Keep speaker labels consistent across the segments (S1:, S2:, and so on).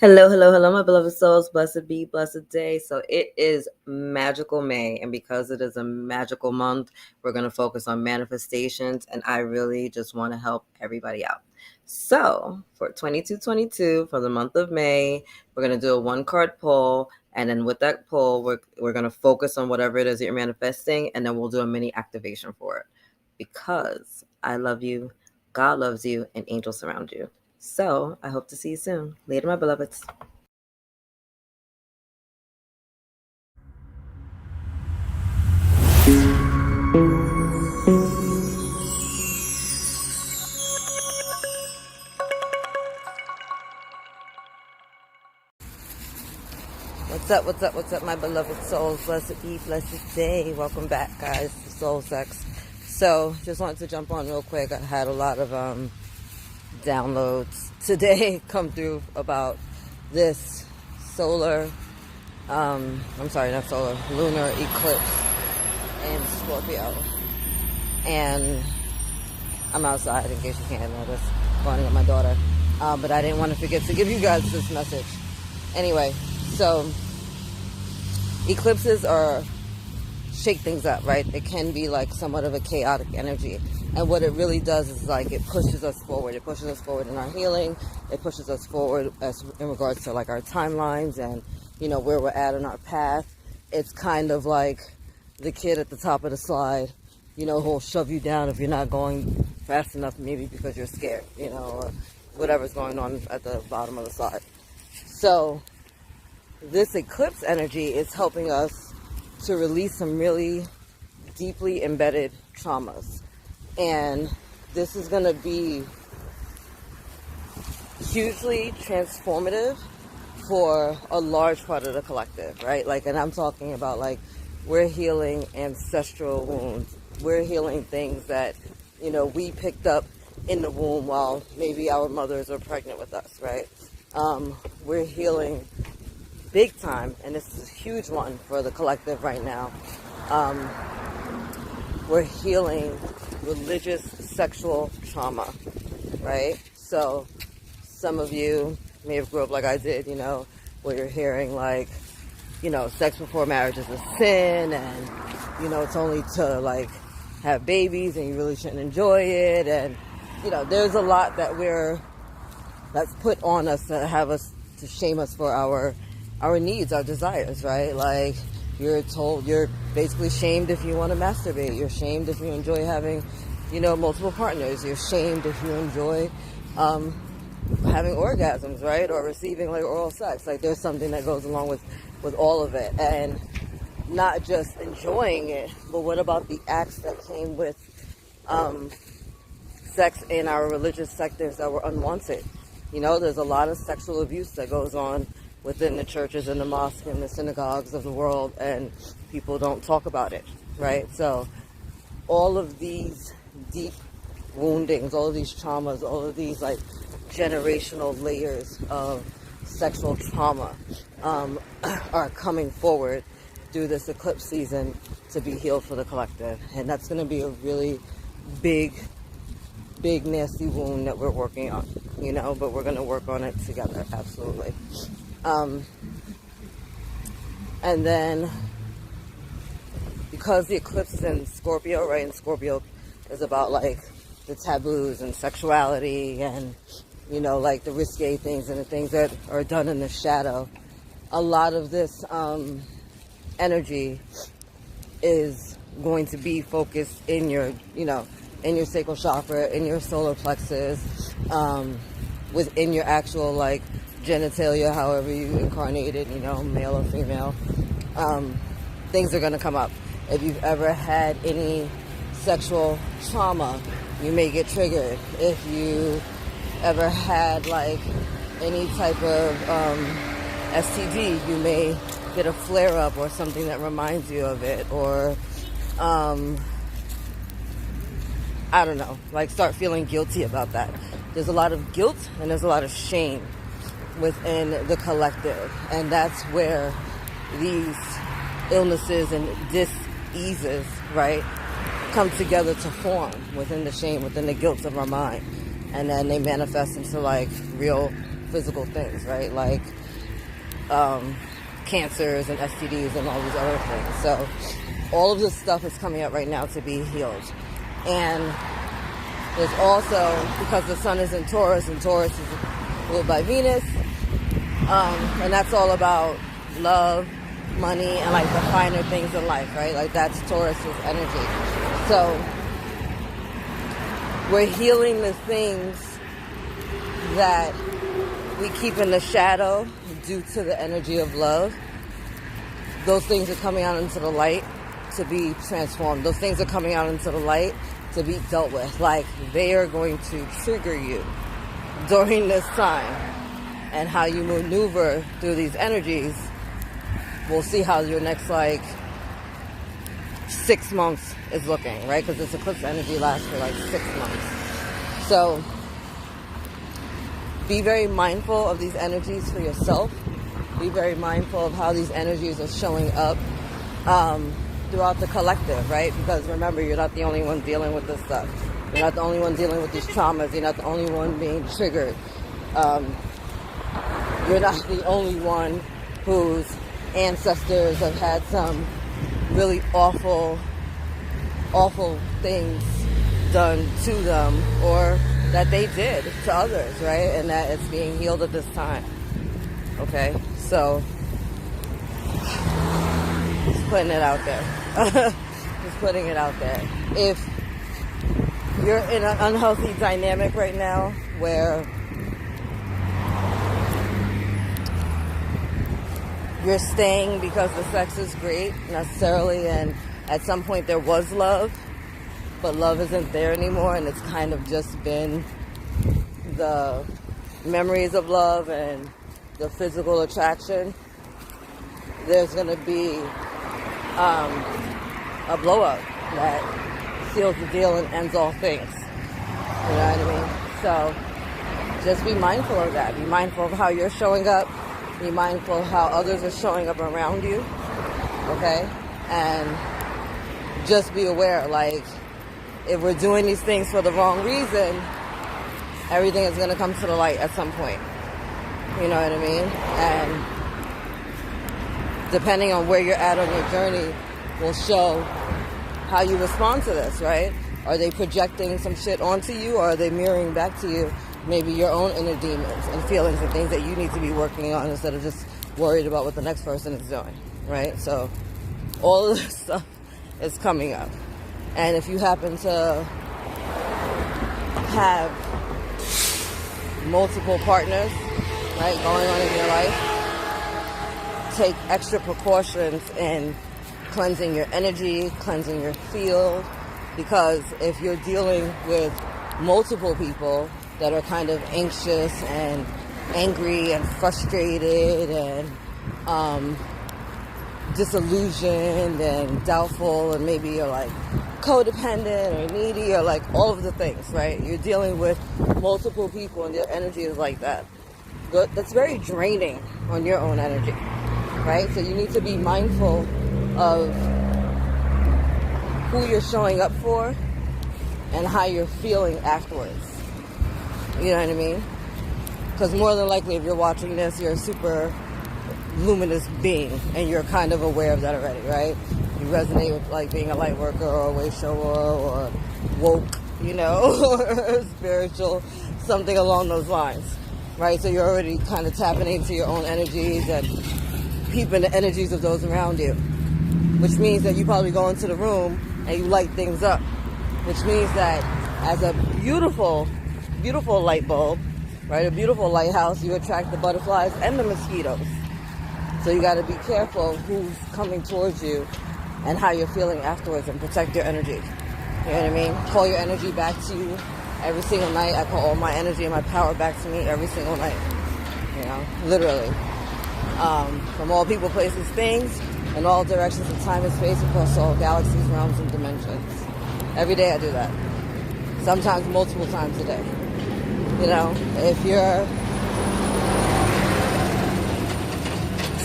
S1: Hello, hello, hello, my beloved souls. Blessed be, blessed day. So it is magical May. And because it is a magical month, we're going to focus on manifestations. And I really just want to help everybody out. So for 2222, for the month of May, we're going to do a one card pull. And then with that pull, we're going to focus on whatever it is that you're manifesting. And then we'll do a mini activation for it. Because I love you, God loves you, and angels surround you. So I hope to see you soon. Later, my beloveds. What's up, my beloved souls? Blessed be, blessed day. Welcome back, guys, to Soul Sex. So just wanted to jump on real quick. I had a lot of downloads today come through about this lunar eclipse in Scorpio. And I'm outside, in case you can't notice, going to get my daughter. But I didn't want to forget to give you guys this message. Anyway, so eclipses shake things up, right? It can be like somewhat of a chaotic energy. And what it really does is like it pushes us forward. It pushes us forward in our healing. It pushes us forward in regards to like our timelines and, where we're at in our path. It's kind of like the kid at the top of the slide, who'll shove you down if you're not going fast enough, maybe because you're scared, or whatever's going on at the bottom of the slide. So this eclipse energy is helping us to release some really deeply embedded traumas. And this is going to be hugely transformative for a large part of the collective, right? And I'm talking about we're healing ancestral wounds. We're healing things that, we picked up in the womb while maybe our mothers were pregnant with us, right? We're healing big time, and this is a huge one for the collective right now. We're healing religious sexual trauma, right? So some of you may have grew up like I did, where you're hearing sex before marriage is a sin, and it's only to have babies and you really shouldn't enjoy it, and there's a lot that's put on us to shame us for our needs, our desires, right? You're basically shamed if you want to masturbate. You're shamed if you enjoy having, multiple partners. You're shamed if you enjoy having orgasms, right? Or receiving oral sex. There's something that goes along with all of it. And not just enjoying it, but what about the acts that came with sex in our religious sectors that were unwanted? There's a lot of sexual abuse that goes on within the churches and the mosques and the synagogues of the world, and people don't talk about it, right? So all of these deep woundings, all of these traumas, all of these generational layers of sexual trauma are coming forward through this eclipse season to be healed for the collective. And that's going to be a really big nasty wound that we're working on, but we're going to work on it together, absolutely. And then because the eclipse is in Scorpio, right? And Scorpio is about the taboos and sexuality and, the risque things and the things that are done in the shadow. A lot of this energy is going to be focused in your, in your sacral chakra, in your solar plexus, within your actual genitalia, however you incarnate it, male or female. Things are going to come up. If you've ever had any sexual trauma, you may get triggered. If you ever had any type of STD, you may get a flare up or something that reminds you of it, or I don't know, start feeling guilty about that. There's a lot of guilt and there's a lot of shame within the collective, and that's where these illnesses and dis-eases, right, come together to form within the shame, within the guilt of our mind, and then they manifest into real physical things, right? Like cancers and STDs and all these other things. So all of this stuff is coming up right now to be healed. And there's also, because the sun is in Taurus, and Taurus is ruled by Venus, and that's all about love, money, and like the finer things in life, right? Like that's Taurus's energy. So we're healing the things that we keep in the shadow due to the energy of love. Those things are coming out into the light to be transformed. Those things are coming out into the light to be dealt with. Like, they are going to trigger you during this time. And how you maneuver through these energies, we'll see how your next, 6 months is looking, right? Because this eclipse energy lasts for 6 months. So be very mindful of these energies for yourself. Be very mindful of how these energies are showing up throughout the collective, right? Because remember, you're not the only one dealing with this stuff. You're not the only one dealing with these traumas. You're not the only one being triggered. You're not the only one whose ancestors have had some really awful things done to them, or that they did to others, right? And that it's being healed at this time. Okay? So, just putting it out there. Just putting it out there. If you're in an unhealthy dynamic right now where you're staying because the sex is great, necessarily, and at some point there was love, but love isn't there anymore, and it's kind of just been the memories of love and the physical attraction, there's going to be a blow up that seals the deal and ends all things. You know what I mean? So just be mindful of that. Be mindful of how you're showing up. Be mindful of how others are showing up around you. Okay? And just be aware, if we're doing these things for the wrong reason, everything is going to come to the light at some point. You know what I mean? And depending on where you're at on your journey will show how you respond to this, right? Are they projecting some shit onto you, or are they mirroring back to you maybe your own inner demons and feelings and things that you need to be working on instead of just worried about what the next person is doing, right? So all of this stuff is coming up. And if you happen to have multiple partners, right, going on in your life, take extra precautions in cleansing your energy, cleansing your field, because if you're dealing with multiple people that are kind of anxious and angry and frustrated and disillusioned and doubtful, and maybe you're codependent or needy, or all of the things, right? You're dealing with multiple people and their energy is like that. That's very draining on your own energy, right? So you need to be mindful of who you're showing up for and how you're feeling afterwards. You know what I mean? Because more than likely, if you're watching this, you're a super luminous being, and you're kind of aware of that already, right? You resonate with being a light worker or a way shower or woke, or spiritual, something along those lines, right? So you're already kind of tapping into your own energies and peeping the energies of those around you, which means that you probably go into the room and you light things up, which means that as a beautiful light bulb, right, a beautiful lighthouse, you attract the butterflies and the mosquitoes. So you got to be careful who's coming towards you and how you're feeling afterwards, and protect your energy. You know what I mean? Call your energy back to you every single night. I call all my energy and my power back to me every single night. Literally. From all people, places, things, in all directions of time and space, across all galaxies, realms, and dimensions. Every day I do that. Sometimes multiple times a day. If you're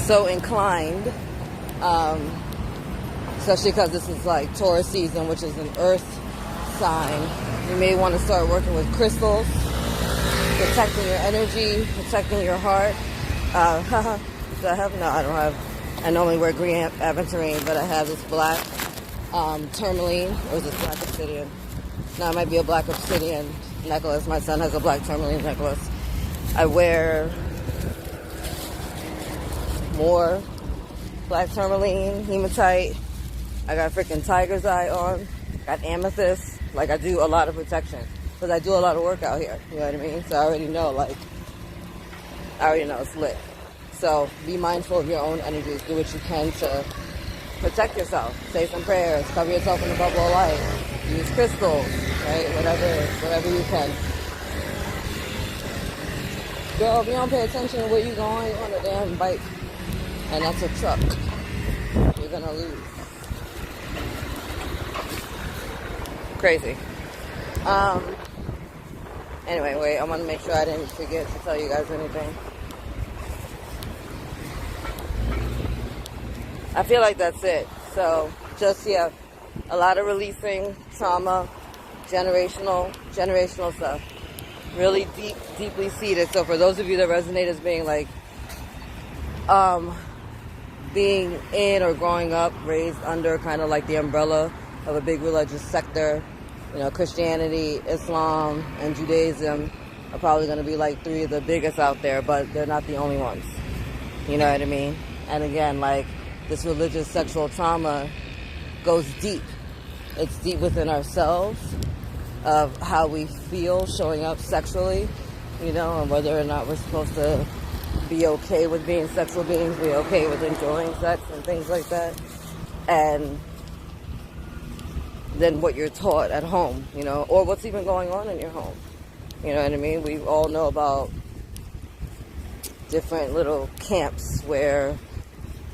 S1: so inclined, especially because this is Taurus season, which is an earth sign, you may want to start working with crystals. protecting your energy, protecting your heart. Do I have? No, I don't have. I normally wear green aventurine, but I have this black tourmaline, or is this black obsidian? No, it might be a black obsidian necklace. My son has a black tourmaline necklace. I wear more black tourmaline, hematite. I got freaking tiger's eye on. Got amethyst. Like, I do a lot of protection because I do a lot of work out here. You know what I mean? So I already know, it's lit. So be mindful of your own energies. Do what you can to protect yourself. Say some prayers. Cover yourself in a bubble of light. Use crystals, right? Whatever you can. Girl, if you don't pay attention to where you're going, you're on a damn bike. And that's a truck. You're gonna lose. Crazy. Anyway, wait, I want to make sure I didn't forget to tell you guys anything. I feel like that's it. So, just, yeah, a lot of releasing trauma, generational stuff. Really deeply seated. So for those of you that resonate as being like, being in or growing up, raised under kind of like the umbrella of a big religious sector, you know, Christianity, Islam, and Judaism are probably going to be like three of the biggest out there, but they're not the only ones. You know what I mean? And again, like, this religious sexual trauma goes deep. It's deep within ourselves of how we feel showing up sexually, you know, and whether or not we're supposed to be okay with being sexual beings, be okay with enjoying sex and things like that. And then what you're taught at home, you know, or what's even going on in your home. You know what I mean? We all know about different little camps where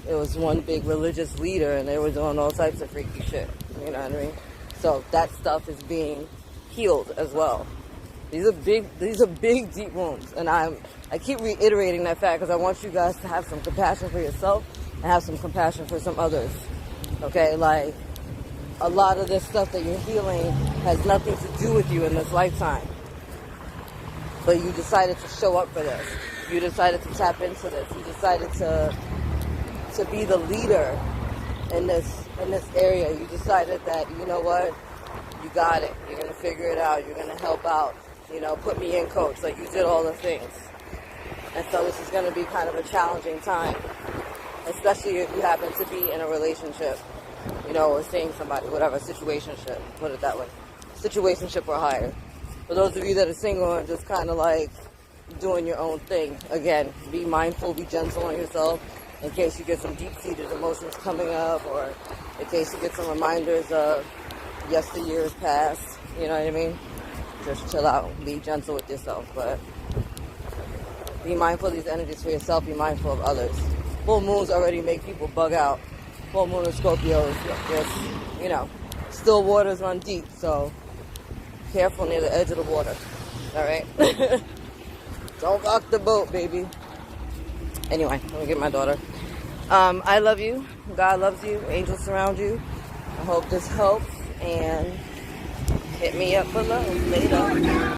S1: it was one big religious leader and they were doing all types of freaky shit. You know what I mean? So that stuff is being healed as well. These are big, deep wounds. And I keep reiterating that fact because I want you guys to have some compassion for yourself and have some compassion for some others. Okay? Like, a lot of this stuff that you're healing has nothing to do with you in this lifetime. But you decided to show up for this. You decided to tap into this. You decided to be the leader in this area. You decided that, you know what, you got it. You're going to figure it out. You're going to help out. You know, put me in, coach. Like, you did all the things. And so this is going to be kind of a challenging time, especially if you happen to be in a relationship, you know, or seeing somebody, whatever, situationship, put it that way. Situationship or higher. For those of you that are single and just kind of like doing your own thing, again, be mindful, be gentle on yourself in case you get some deep-seated emotions coming up, or in case you get some reminders of yesteryear's past, you know what I mean? Just chill out, be gentle with yourself, but be mindful of these energies for yourself, be mindful of others. Full moons already make people bug out. Full moon of Scorpio is just, you know, still waters run deep, so careful near the edge of the water, all right? Don't rock the boat, baby. Anyway, let me get my daughter. I love you. God loves you. Angels surround you. I hope this helps, and hit me up below later.